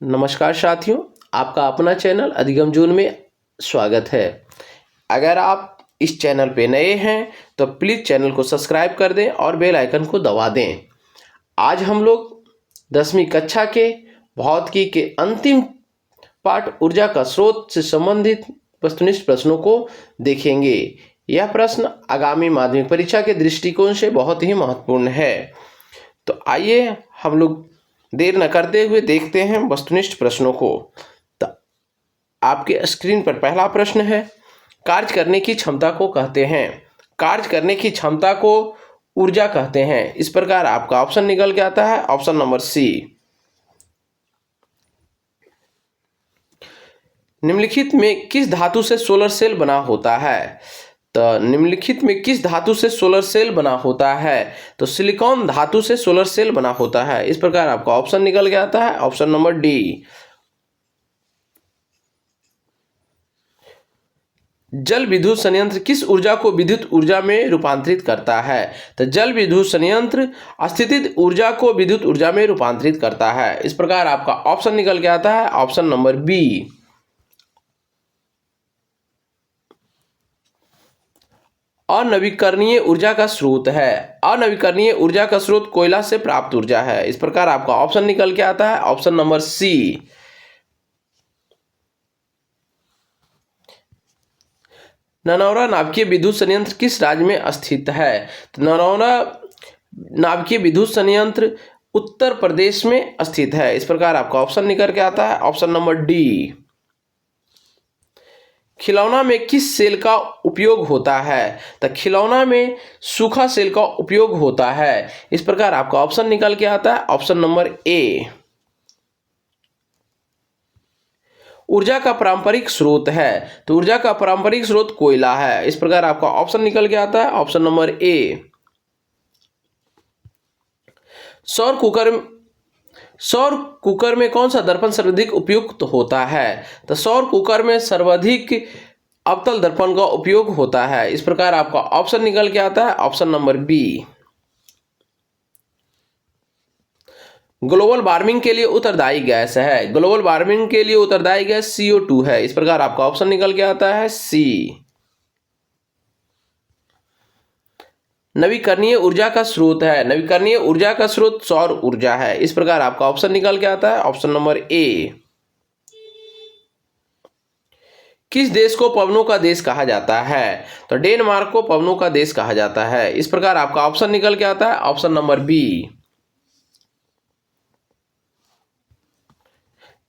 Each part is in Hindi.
नमस्कार साथियों, आपका अपना चैनल अधिगम जून में स्वागत है। अगर आप इस चैनल पे नए हैं तो प्लीज़ चैनल को सब्सक्राइब कर दें और बेल आइकन को दबा दें। आज हम लोग 10वीं कक्षा के भौतिकी के अंतिम पाठ ऊर्जा का स्रोत से संबंधित वस्तुनिष्ठ प्रश्नों को देखेंगे। यह प्रश्न आगामी माध्यमिक परीक्षा के दृष्टिकोण से बहुत ही महत्वपूर्ण है। तो आइए हम लोग देर न करते हुए देखते हैं वस्तुनिष्ठ प्रश्नों को। तो आपके स्क्रीन पर पहला प्रश्न है, कार्य करने की क्षमता को कहते हैं। कार्य करने की क्षमता को ऊर्जा कहते हैं। इस प्रकार आपका ऑप्शन निकल के आता है ऑप्शन नंबर सी। निम्नलिखित में किस धातु से सोलर सेल बना होता है? तो निम्नलिखित में किस धातु से सोलर सेल बना होता है? तो सिलिकॉन धातु से सोलर सेल बना होता है। इस प्रकार आपका ऑप्शन निकल के आता है ऑप्शन नंबर डी। जल विद्युत संयंत्र किस ऊर्जा को विद्युत ऊर्जा में रूपांतरित करता है? तो जल विद्युत संयंत्र स्थितिज ऊर्जा को विद्युत ऊर्जा में रूपांतरित करता है। इस प्रकार आपका ऑप्शन निकल के आता है ऑप्शन नंबर बी। अनवीकरणीय ऊर्जा का स्रोत है। अनवीकरणीय ऊर्जा का स्रोत कोयला से प्राप्त ऊर्जा है। इस प्रकार आपका ऑप्शन निकल के आता है ऑप्शन नंबर सी। ननौरा नाभिकीय विद्युत संयंत्र किस राज्य में स्थित है? तो ननौरा नाभिकीय विद्युत संयंत्र उत्तर प्रदेश में स्थित है। इस प्रकार आपका ऑप्शन निकल के आता है ऑप्शन नंबर डी। खिलौना में किस सेल का उपयोग होता है? तो खिलौना में सूखा सेल का उपयोग होता है। इस प्रकार आपका ऑप्शन निकल के आता है ऑप्शन नंबर ए। ऊर्जा का पारंपरिक स्रोत है। तो ऊर्जा का पारंपरिक स्रोत कोयला है। इस प्रकार आपका ऑप्शन निकल के आता है ऑप्शन नंबर ए। सौर कुकर में कौन सा दर्पण सर्वाधिक उपयुक्त होता है? तो सौर कुकर में सर्वाधिक अवतल दर्पण का उपयोग होता है। इस प्रकार आपका ऑप्शन निकल के आता है option number B. Global warming के लिए उत्तरदायी गैस है। ग्लोबल वार्मिंग के लिए उत्तरदायी गैस CO2 है। इस प्रकार आपका ऑप्शन निकल के आता है सी। नवीकरणीय ऊर्जा का स्रोत है। नवीकरणीय ऊर्जा का स्रोत सौर ऊर्जा है। इस प्रकार आपका ऑप्शन निकल के आता है ऑप्शन नंबर ए। किस देश को पवनों का देश कहा जाता है? तो डेनमार्क को पवनों का देश कहा जाता है। इस प्रकार आपका ऑप्शन निकल के आता है ऑप्शन नंबर बी।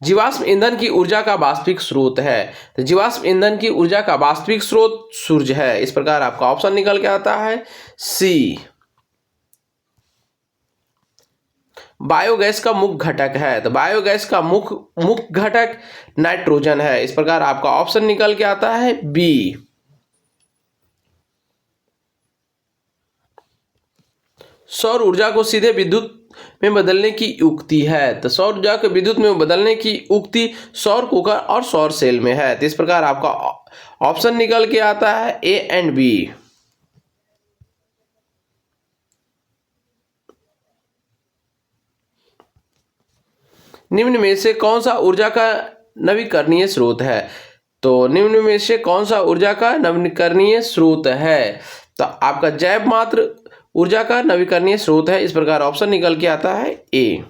जीवाश्म ईंधन की ऊर्जा का वास्तविक स्रोत है। तो जीवाश्म ईंधन की ऊर्जा का वास्तविक स्रोत सूर्य है। इस प्रकार आपका ऑप्शन निकल के आता है सी। बायोगैस का मुख्य घटक है। तो बायोगैस का मुख्य घटक नाइट्रोजन है। इस प्रकार आपका ऑप्शन निकल के आता है बी। सौर ऊर्जा को सीधे विद्युत में बदलने की युक्ति है। तो सौर ऊर्जा को विद्युत में बदलने की युक्ति सौर कुकर और सौर सेल में है। तो इस प्रकार आपका ऑप्शन निकल के आता है ए एंड बी। निम्न में से कौन सा ऊर्जा का नवीकरणीय स्रोत है? तो निम्न में से कौन सा ऊर्जा का नवीकरणीय स्रोत है? तो आपका जैव मात्र ऊर्जा का नवीकरणीय स्रोत है। इस प्रकार ऑप्शन निकल के आता है ए।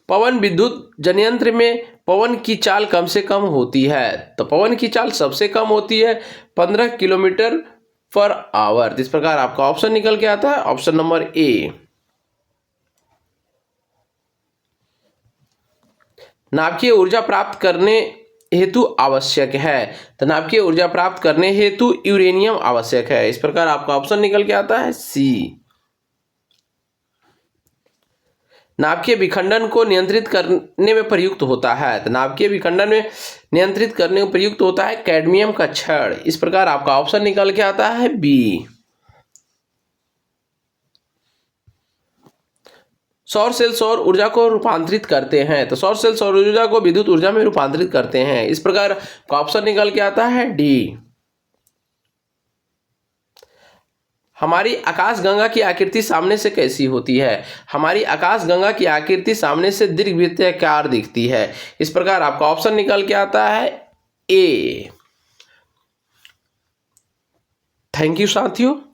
पवन विद्युत जनयंत्र में पवन की चाल कम से कम होती है। तो पवन की चाल सबसे कम होती है 15 किलोमीटर पर आवर। इस प्रकार आपका ऑप्शन निकल के आता है ऑप्शन नंबर ए। नाभिकीय ऊर्जा प्राप्त करने हेतु आवश्यक है। तो नाभिकीय ऊर्जा प्राप्त करने हेतु यूरेनियम आवश्यक है। इस प्रकार आपका ऑप्शन निकल के आता है सी। नाभिकीय विखंडन को नियंत्रित करने में प्रयुक्त होता है। तो नाभिकीय विखंडन में नियंत्रित करने में प्रयुक्त होता है कैडमियम का छड़। इस प्रकार आपका ऑप्शन निकल के आता है बी। सौर सेल सौर ऊर्जा को रूपांतरित करते हैं। तो सौर सेल सौर ऊर्जा को विद्युत ऊर्जा में रूपांतरित करते हैं। इस प्रकार का ऑप्शन निकल के आता है डी। हमारी आकाशगंगा की आकृति सामने से कैसी होती है? हमारी आकाशगंगा की आकृति सामने से दीर्घवृत्ताकार दिखती है। इस प्रकार आपका ऑप्शन निकल के आता है ए। थैंक यू साथियों।